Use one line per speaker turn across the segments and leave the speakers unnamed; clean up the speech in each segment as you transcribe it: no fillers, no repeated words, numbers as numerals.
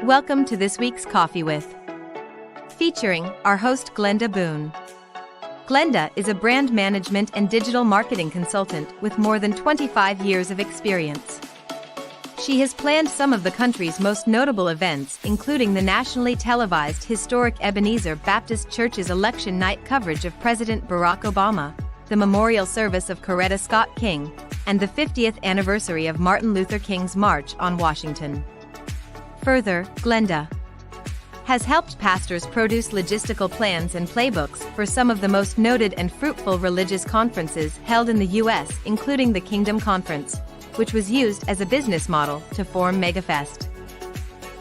Welcome to this week's Coffee With, featuring our host Glenda Boone. Glenda is a brand management and digital marketing consultant with more than 25 years of experience. She has planned some of the country's most notable events, including the nationally televised historic Ebenezer Baptist Church's election night coverage of President Barack Obama, the memorial service of Coretta Scott King, and the 50th anniversary of Martin Luther King's March on Washington. Further, Glenda has helped pastors produce logistical plans and playbooks for some of the most noted and fruitful religious conferences held in the U.S., including the Kingdom Conference, which was used as a business model to form MegaFest.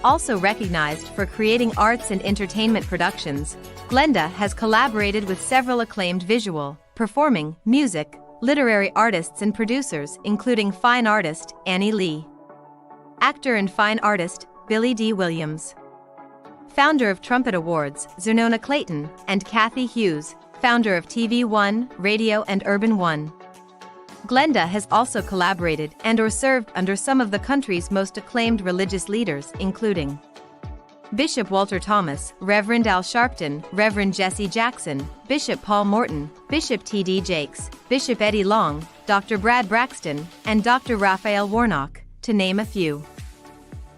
Also recognized for creating arts and entertainment productions, Glenda has collaborated with several acclaimed visual, performing, music, literary artists and producers, including fine artist Annie Lee, actor and fine artist Billy D. Williams, founder of Trumpet Awards, Zernona Clayton, and Kathy Hughes, founder of TV One, Radio and Urban One. Glenda has also collaborated and/or served under some of the country's most acclaimed religious leaders, including Bishop Walter Thomas, Reverend Al Sharpton, Reverend Jesse Jackson, Bishop Paul Morton, Bishop T.D. Jakes, Bishop Eddie Long, Dr. Brad Braxton, and Dr. Raphael Warnock, to name a few.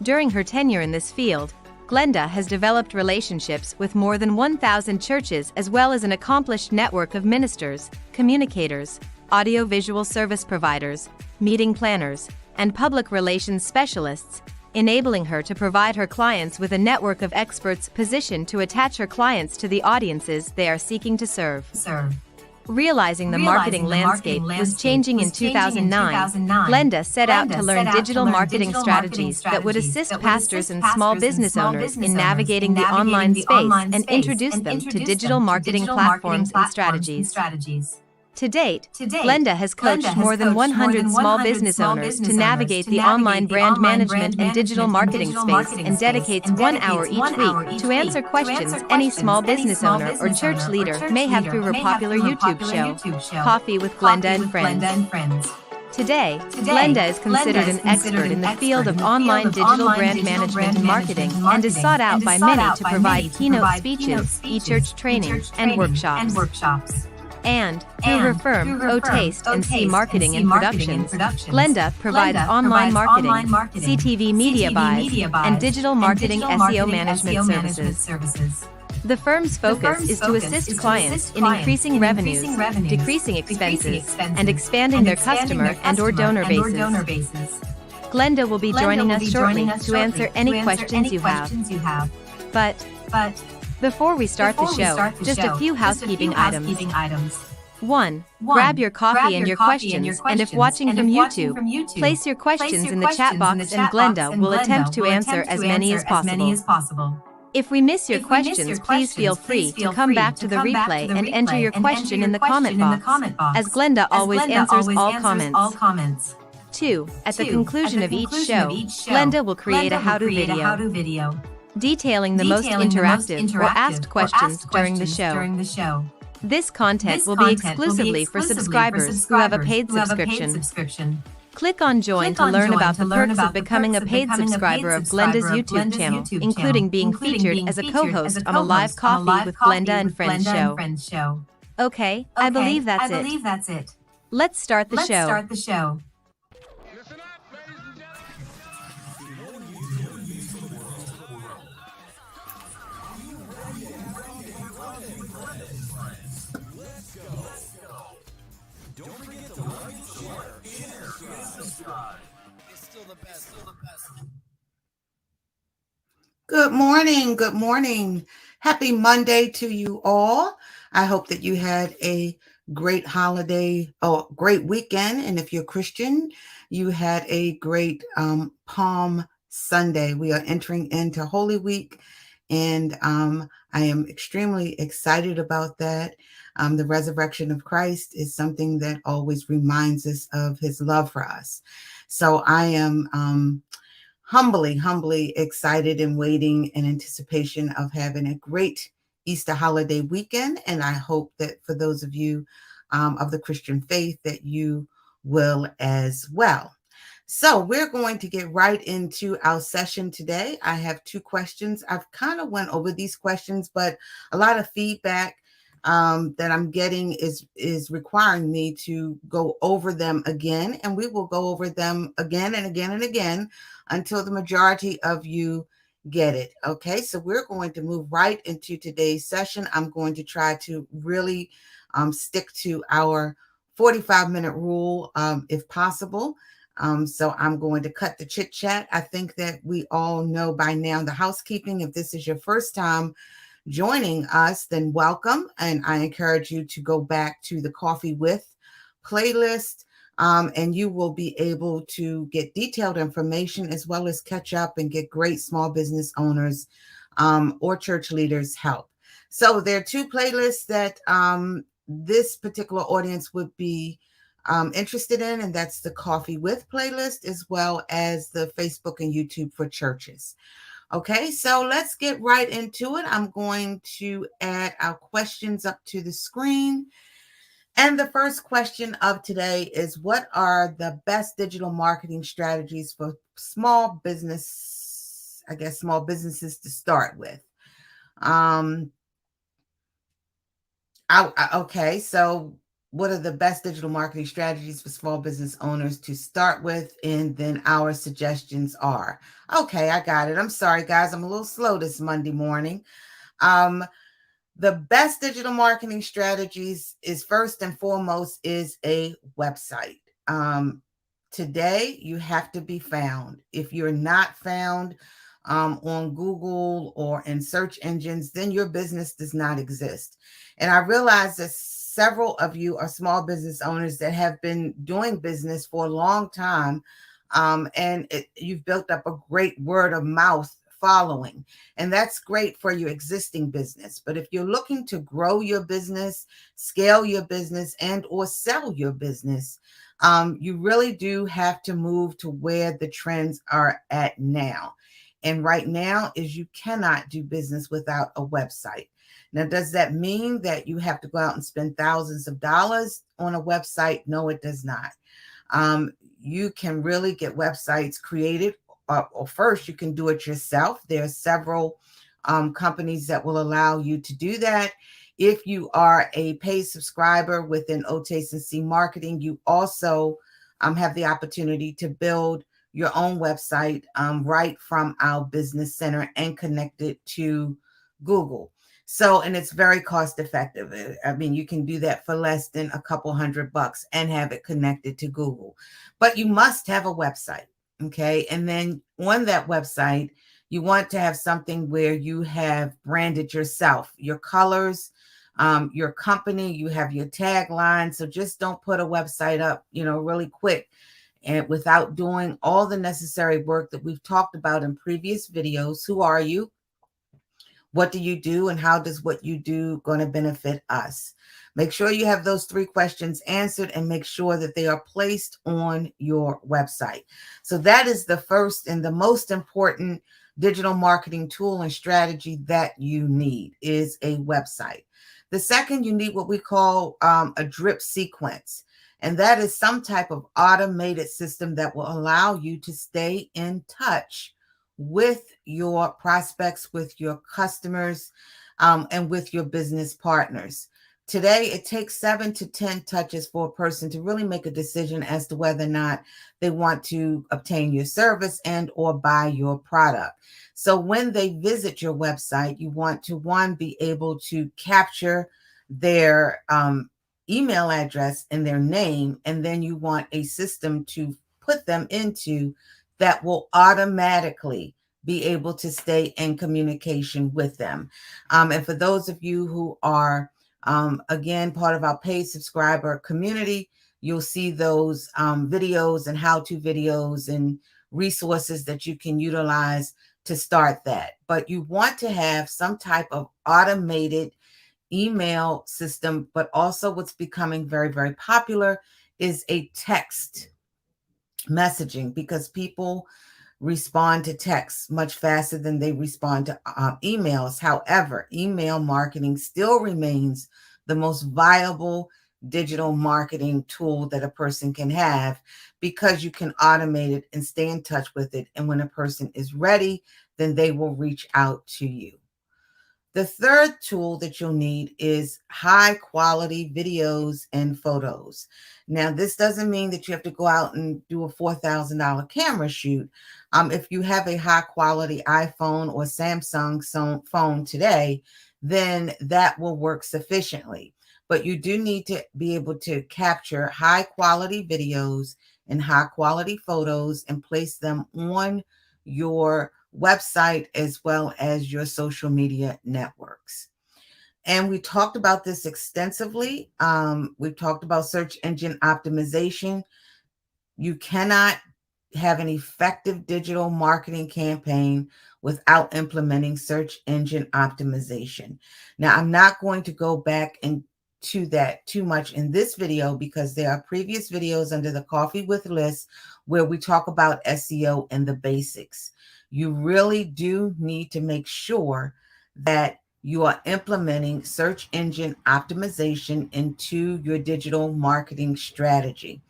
During her tenure in this field, Glenda has developed relationships with more than 1,000 churches as well as an accomplished network of ministers, communicators, audio-visual service providers, meeting planners, and public relations specialists, enabling her to provide her clients with a network of experts positioned to attach her clients to the audiences they are seeking to serve. Realizing the marketing landscape was changing in 2009, Glenda set out to learn digital marketing strategies that would assist pastors and small business owners in navigating the online space and introduce them to digital marketing platforms and strategies. To date, Glenda has coached more than 100 small business owners to navigate the online brand management and digital marketing space and dedicates 1 hour each week to answer questions any small business owner or church leader may have through her popular YouTube show, Coffee with Glenda and Friends. Today, Glenda is considered an expert in the field of online digital brand management and marketing and is sought out by many to provide keynote speeches, e-church training, and workshops. And, through her firm, O Taste and C Marketing and Productions, Glenda provides online marketing, CTV media buys, and digital marketing SEO management services. The firm's focus is to assist clients in increasing revenues, decreasing expenses, and expanding their customer and/or donor bases. Glenda will be joining us shortly to answer any questions you have. But before we start the show, just a few housekeeping items. 1. Grab your coffee and your questions, and if watching from YouTube, place your questions in the chat box and Glenda will attempt to answer as many as possible. If we miss your questions, please feel free to come back to the replay and enter your question in the comment box, as Glenda always answers all comments. 2. At the conclusion of each show, Glenda will create a how-to video detailing the most interactive or asked questions during the show. This content will be exclusively for subscribers who have a paid subscription. Click on Join to learn about the perks of becoming a paid subscriber of Glenda's YouTube channel, including being featured as a co-host on a live Coffee with Glenda and Friends show. Okay, I believe that's it. Let's start the show.
Good morning. Happy Monday to you all. I hope that you had a great holiday, great weekend. And if you're Christian, you had a great Palm Sunday. We are entering into Holy Week, and I am extremely excited about that. The resurrection of Christ is something that always reminds us of his love for us. So I am humbly excited and waiting in anticipation of having a great Easter holiday weekend. And I hope that for those of you of the Christian faith that you will as well. So we're going to get right into our session today. I have two questions. I've kind of went over these questions, but a lot of feedback that I'm getting is requiring me to go over them again, and we will go over them again and again and again until the majority of you get it. Okay, so we're going to move right into today's session. I'm going to try to really stick to our 45-minute rule if possible. So I'm going to cut the chit chat. I think that we all know by now the housekeeping. If this is your first time joining us, then welcome. And I encourage you to go back to the Coffee With playlist, and you will be able to get detailed information as well as catch up and get great small business owners or church leaders help. So there are two playlists that this particular audience would be interested in, and that's the Coffee With playlist as well as the Facebook and YouTube for churches. Okay, so let's get right into it. I'm going to add our questions up to the screen. And the first question of today is, what are the best digital marketing strategies for small businesses to start with? Okay, so what are the best digital marketing strategies for small business owners to start with? And then our suggestions are, okay, I got it. I'm sorry, guys. I'm a little slow this Monday morning. The best digital marketing strategies is first and foremost is a website. Today, you have to be found. If you're not found on Google or in search engines, then your business does not exist. And I realize that several of you are small business owners that have been doing business for a long time, and you've built up a great word of mouth following, and that's great for your existing business. But if you're looking to grow your business, scale your business, and or sell your business, you really do have to move to where the trends are at now. And right now is you cannot do business without a website. Now, does that mean that you have to go out and spend thousands of dollars on a website? No, it does not. You can really get websites created, or first you can do it yourself. There are several companies that will allow you to do that. If you are a paid subscriber within OTaste Marketing, you also have the opportunity to build your own website right from our business center and connect it to Google. So, and it's very cost effective. I mean, you can do that for less than a couple $100 and have it connected to Google. But you must have a website. Okay. And then on that website, you want to have something where you have branded yourself, your colors, your company, you have your tagline. So just don't put a website up, really quick and without doing all the necessary work that we've talked about in previous videos. Who are you? What do you do? And how does what you do going to benefit us? Make sure you have those three questions answered and make sure that they are placed on your website. So that is the first and the most important digital marketing tool and strategy that you need is a website. The second, you need what we call a drip sequence. And that is some type of automated system that will allow you to stay in touch with your prospects, with your customers, and with your business partners. Today, it takes 7 to 10 touches for a person to really make a decision as to whether or not they want to obtain your service and or buy your product. So when they visit your website, you want to, one, be able to capture their email address and their name, and then you want a system to put them into that will automatically be able to stay in communication with them. And for those of you who are, again, part of our paid subscriber community, you'll see those videos and how-to videos and resources that you can utilize to start that. But you want to have some type of automated email system, but also what's becoming very, very popular is a text messaging, because people respond to texts much faster than they respond to emails. However, email marketing still remains the most viable digital marketing tool that a person can have, because you can automate it and stay in touch with it. And when a person is ready, then they will reach out to you. The third tool that you'll need is high quality videos and photos. Now, this doesn't mean that you have to go out and do a $4,000 camera shoot. If you have a high quality iPhone or Samsung phone today, then that will work sufficiently. But you do need to be able to capture high quality videos and high quality photos and place them on your website as well as your social media networks. And we talked about this extensively. We've talked about search engine optimization. You cannot have an effective digital marketing campaign without implementing search engine optimization. Now, I'm not going to go back into that too much in this video because there are previous videos under the Coffee with list where we talk about SEO and the basics. You really do need to make sure that you are implementing search engine optimization into your digital marketing strategy.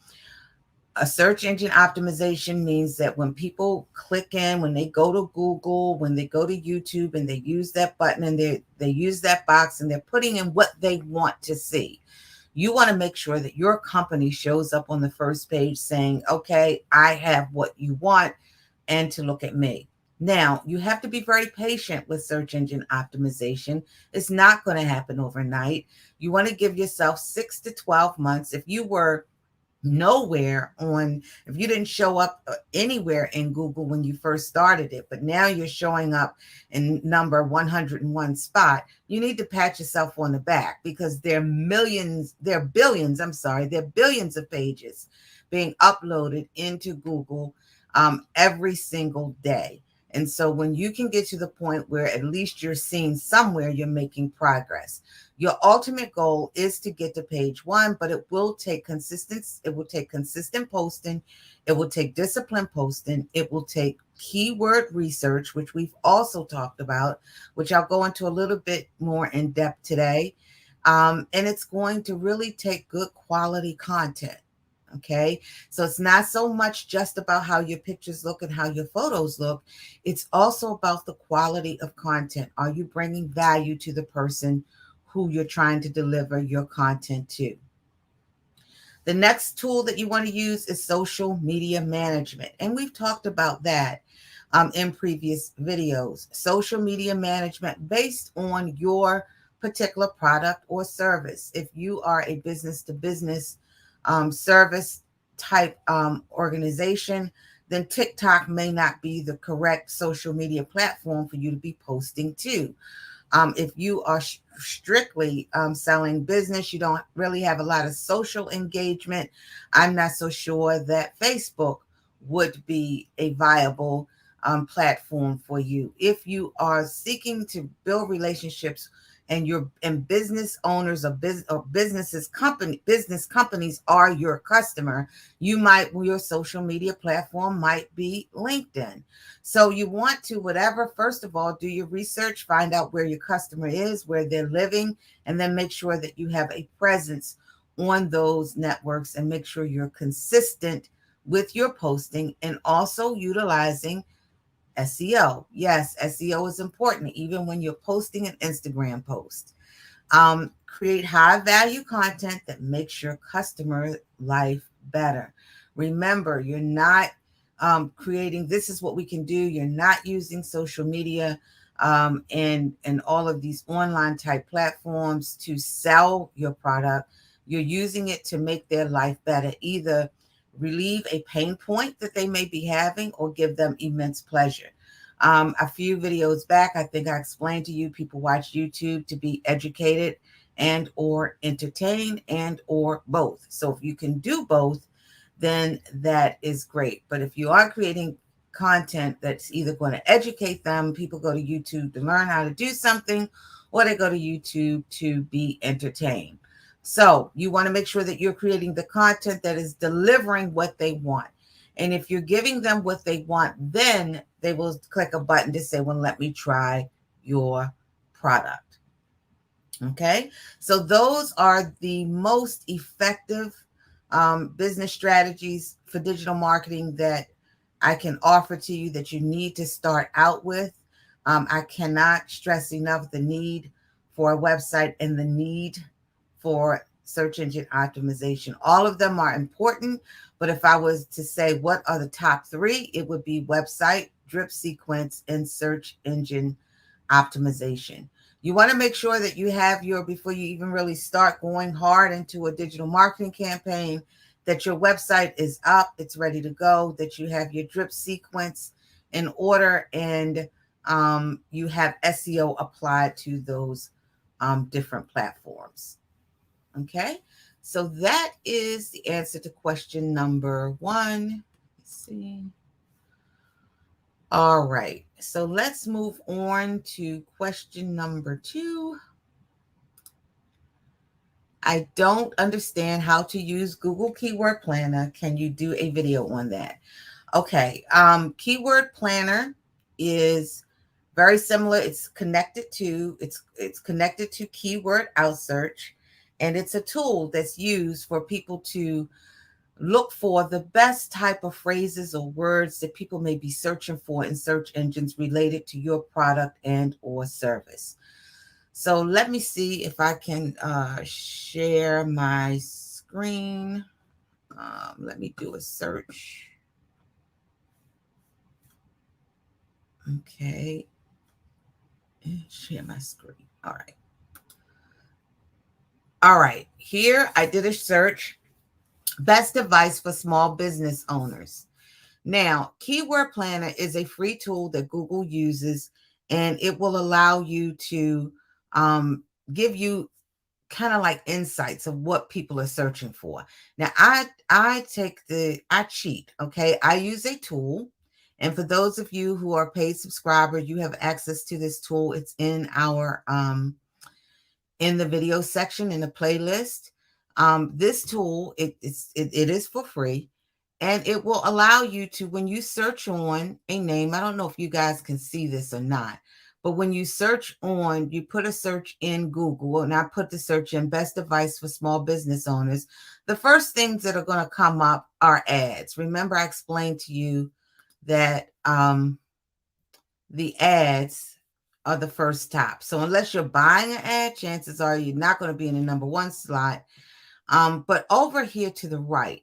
A search engine optimization means that when people click in, when they go to Google, when they go to YouTube and they use that button and they use that box and they're putting in what they want to see, you want to make sure that your company shows up on the first page saying, okay, I have what you want, and to look at me. Now, you have to be very patient with search engine optimization. It's not going to happen overnight. You want to give yourself 6 to 12 months. If you were nowhere on, if you didn't show up anywhere in Google when you first started it, but now you're showing up in number 101 spot, you need to pat yourself on the back because there are billions of pages being uploaded into Google every single day. And so when you can get to the point where at least you're seeing somewhere you're making progress, your ultimate goal is to get to page one, but it will take consistent posting. It will take disciplined posting. It will take keyword research, which we've also talked about, which I'll go into a little bit more in depth today. And it's going to really take good quality content. Okay. So it's not so much just about how your pictures look and how your photos look. It's also about the quality of content. Are you bringing value to the person who you're trying to deliver your content to? The next tool that you want to use is social media management. And we've talked about that in previous videos. Social media management based on your particular product or service. If you are a business to business service type organization, then TikTok may not be the correct social media platform for you to be posting to. If you are strictly selling business, you don't really have a lot of social engagement, I'm not so sure that Facebook would be a viable platform for you. If you are seeking to build relationships and business owners or business companies are your customer, your social media platform might be LinkedIn. So you want to, first of all, do your research, find out where your customer is, where they're living, and then make sure that you have a presence on those networks and make sure you're consistent with your posting and also utilizing SEO. Yes, SEO is important, even when you're posting an Instagram post. Create high value content that makes your customer life better. Remember, you're not this is what we can do. You're not using social media and all of these online type platforms to sell your product. You're using it to make their life better, either relieve a pain point that they may be having or give them immense pleasure. A few videos back, I think I explained to you, people watch YouTube to be educated and or entertained and or both. So if you can do both, then that is great. But if you are creating content that's either going to educate them, people go to YouTube to learn how to do something, or they go to YouTube to be entertained. So you want to make sure that you're creating the content that is delivering what they want. And if you're giving them what they want, then they will click a button to say, well, let me try your product. Okay, so those are the most effective business strategies for digital marketing that I can offer to you that you need to start out with. I cannot stress enough the need for a website and the need for search engine optimization. All of them are important, but if I was to say what are the top three, it would be website, drip sequence, and search engine optimization. You want to make sure that you have before you even really start going hard into a digital marketing campaign, that your website is up, it's ready to go, that you have your drip sequence in order, and you have SEO applied to those different platforms. Okay, so that is the answer to question number one. Let's see. All right, so let's move on to question number two. I don't understand how to use Google Keyword Planner. Can you do a video on that? Okay, Keyword Planner is very similar. It's connected to Keyword Outsearch, and it's a tool that's used for people to look for the best type of phrases or words that people may be searching for in search engines related to your product and or service. So let me see if I can share my screen. Let me do a search. Okay. Share my screen. All right. All right. Here I did a search. Best advice for small business owners. Now, Keyword Planner is a free tool that Google uses, and it will allow you to give you kind of like insights of what people are searching for. Now, I cheat, okay? I use a tool, and for those of you who are paid subscribers, you have access to this tool. It's in our in the video section in the playlist. This tool, it is for free, and it will allow you to, when you search on a name, I don't know if you guys can see this or not, but when you search on, you put a search in Google, and I put the search in best advice for small business owners. The first things that are going to come up are ads. Remember, I explained to you that the ads are the first top. So unless you're buying an ad, chances are you're not going to be in the number one slot. But over here to the right,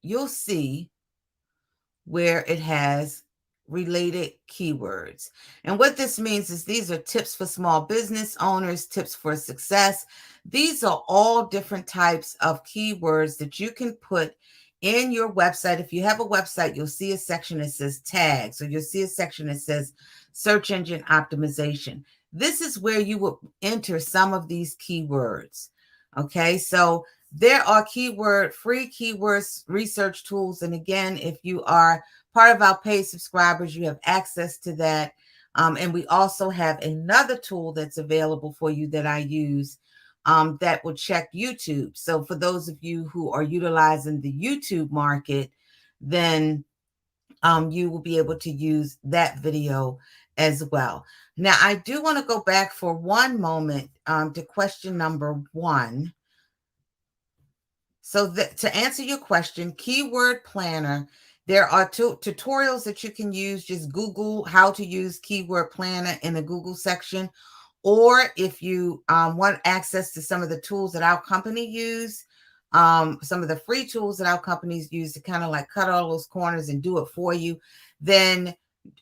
you'll see where it has related keywords. And what this means is these are tips for small business owners, tips for success. These are all different types of keywords that you can put in your website. If you have a website, you'll see a section that says tags, or you'll see a section that says search engine optimization. This is where you will enter some of these keywords. Okay, so there are free keywords research tools. And again, if you are part of our paid subscribers, you have access to that. And we also have another tool that's available for you that I use that will check YouTube. So for those of you who are utilizing the YouTube market, then you will be able to use that video as well. Now, I do want to go back for one moment to question number one. So to answer your question, Keyword Planner, there are two tutorials that you can use. Just Google how to use Keyword Planner in the Google section. Or if you want access to some of the tools that our company use, some of the free tools that our companies use to kind of like cut all those corners and do it for you, then,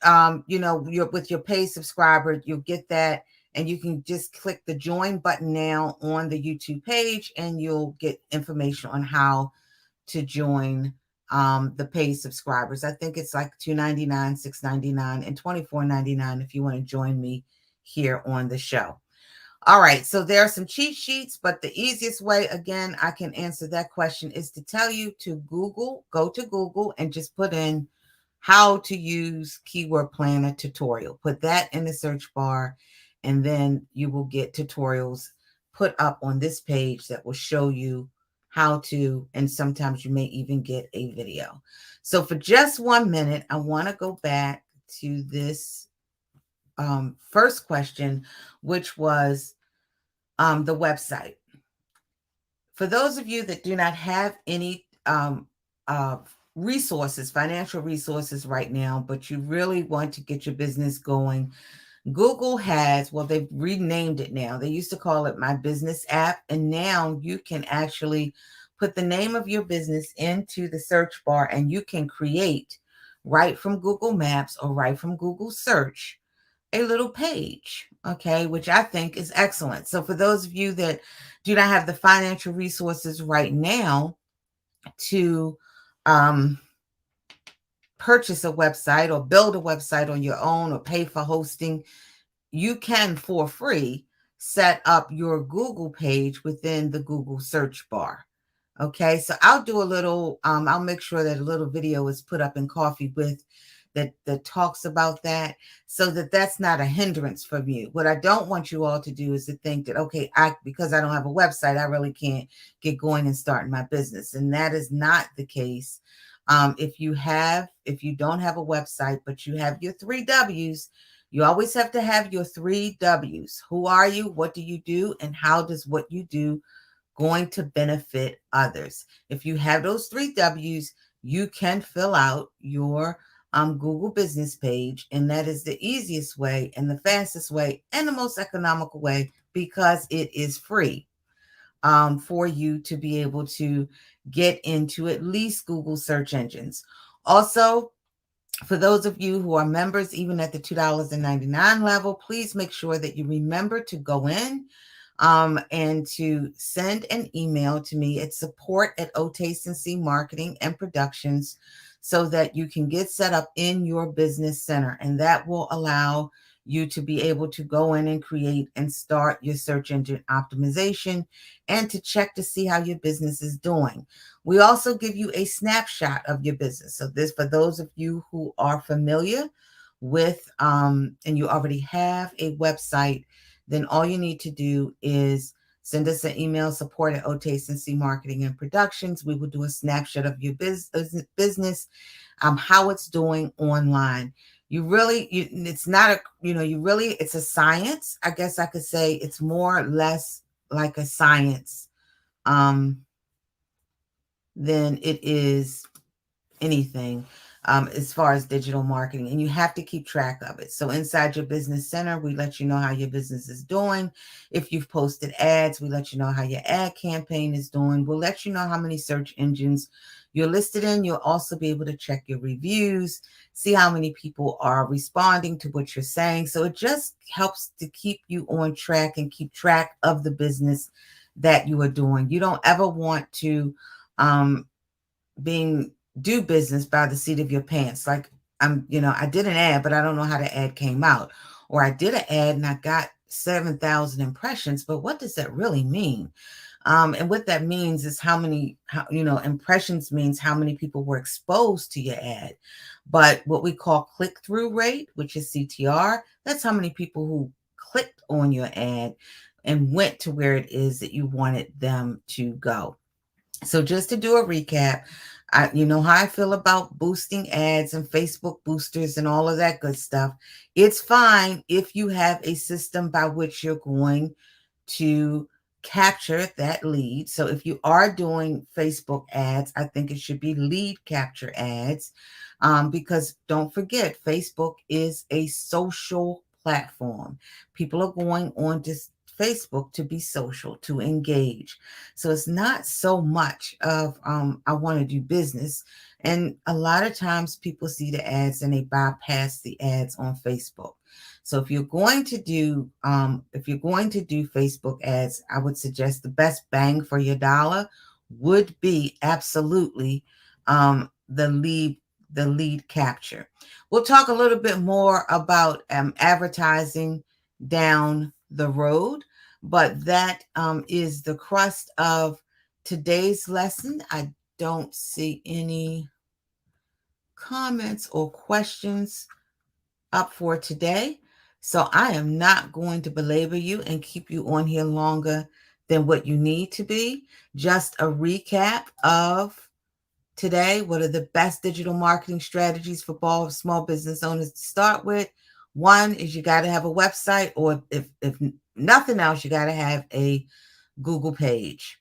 with your paid subscriber, you'll get that. And you can just click the join button now on the YouTube page, and you'll get information on how to join the paid subscribers. I think it's like $2.99, $6.99, and $24.99 if you want to join me here on the show. All right, so there are some cheat sheets, but the easiest way, again, I can answer that question is to tell you to go to Google and just put in how to use Keyword Planner tutorial. Put that in the search bar, and then you will get tutorials put up on this page that will show you how to, and sometimes you may even get a video. So for just 1 minute, I want to go back to this first question, which was the website. For those of you that do not have any resources, financial resources right now, but you really want to get your business going, Google has, well, they've renamed it now. They used to call it My Business app, and now you can actually put the name of your business into the search bar and you can create right from Google Maps or right from Google Search a little page, okay, which I think is excellent. So for those of you that do not have the financial resources right now to um, purchase a website or build a website on your own or pay for hosting, you can, for free, set up your Google page within the Google search bar. Okay, so I'll do a little, I'll make sure that a little video is put up in Coffee with that talks about that, so that that's not a hindrance for you. What I don't want you all to do is to think that, okay, because I don't have a website, I really can't get going and starting my business. And that is not the case. If you don't have a website, but you have your 3 W's, you always have to have your 3 W's. Who are you? What do you do? And how does what you do going to benefit others? If you have those 3 W's, you can fill out your Google business page. And that is the easiest way and the fastest way and the most economical way, because it is free for you to be able to get into at least Google search engines. Also, for those of you who are members, even at the $2.99 level, please make sure that you remember to go in and to send an email to me at support@Otacency Marketing and Productions, so that you can get set up in your business center. And that will allow you to be able to go in and create and start your search engine optimization and to check to see how your business is doing. We also give you a snapshot of your business. So this, for those of you who are familiar with and you already have a website, then all you need to do is send us an email, support@Otacency Marketing and Productions. We will do a snapshot of your business, how it's doing online. It's not it's a science. I guess I could say it's more or less like a science than it is anything as far as digital marketing, and you have to keep track of it. So inside your business center, we let you know how your business is doing. If you've posted ads, we let you know how your ad campaign is doing. We'll let you know how many search engines you're listed in. You'll also be able to check your reviews, see how many people are responding to what you're saying. So it just helps to keep you on track and keep track of the business that you are doing. You don't ever want to do business by the seat of your pants. Like I did an ad, but I don't know how the ad came out. Or I did an ad and I got 7,000 impressions, but what does that really mean? And what that means is impressions means how many people were exposed to your ad. But what we call click-through rate, which is CTR, that's how many people who clicked on your ad and went to where it is that you wanted them to go. So just to do a recap, you know how I feel about boosting ads and Facebook boosters and all of that good stuff. It's fine if you have a system by which you're going to capture that lead. So if you are doing Facebook ads, I think it should be lead capture ads, because don't forget, Facebook is a social platform. People are going on to Facebook to be social, to engage. So it's not so much of I want to do business. And a lot of times people see the ads and they bypass the ads on Facebook. So if you're going to do Facebook ads, I would suggest the best bang for your dollar would be absolutely the lead capture. We'll talk a little bit more about advertising down the road, but that is the crust of today's lesson. I don't see any comments or questions up for today, so I am not going to belabor you and keep you on here longer than what you need to be. Just a recap of today. What are the best digital marketing strategies for small business owners to start with? One is you got to have a website, or if nothing else, you got to have a Google page.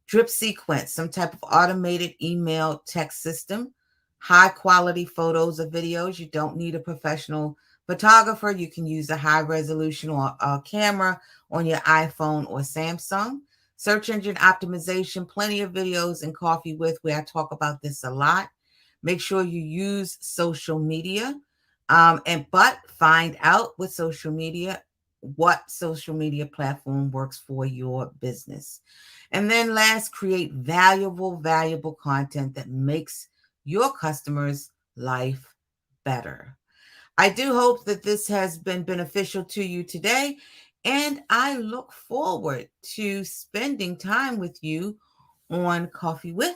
Drip sequence, some type of automated email text system, high quality photos or videos. You don't need a professional photographer. You can use a high resolution or a camera on your iPhone or Samsung. Search engine optimization, plenty of videos in Coffee With where I talk about this a lot. Make sure you use social media, but find out with social media what social media platform works for your business. And then last, create valuable content that makes your customers' life better. I do hope that this has been beneficial to you today, and I look forward to spending time with you on Coffee With.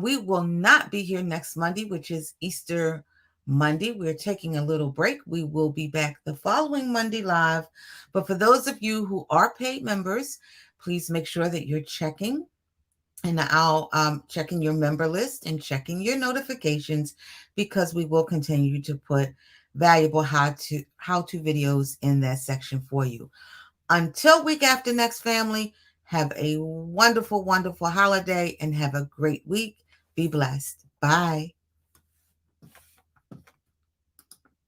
We will not be here next Monday, which is Easter Monday. We're taking a little break. We will be back the following Monday live. But for those of you who are paid members, please make sure that you're checking, and I'll checking your member list and checking your notifications, because we will continue to put valuable how to videos in that section for you. Until week after next, family, have a wonderful holiday and have a great week. Be blessed. Bye.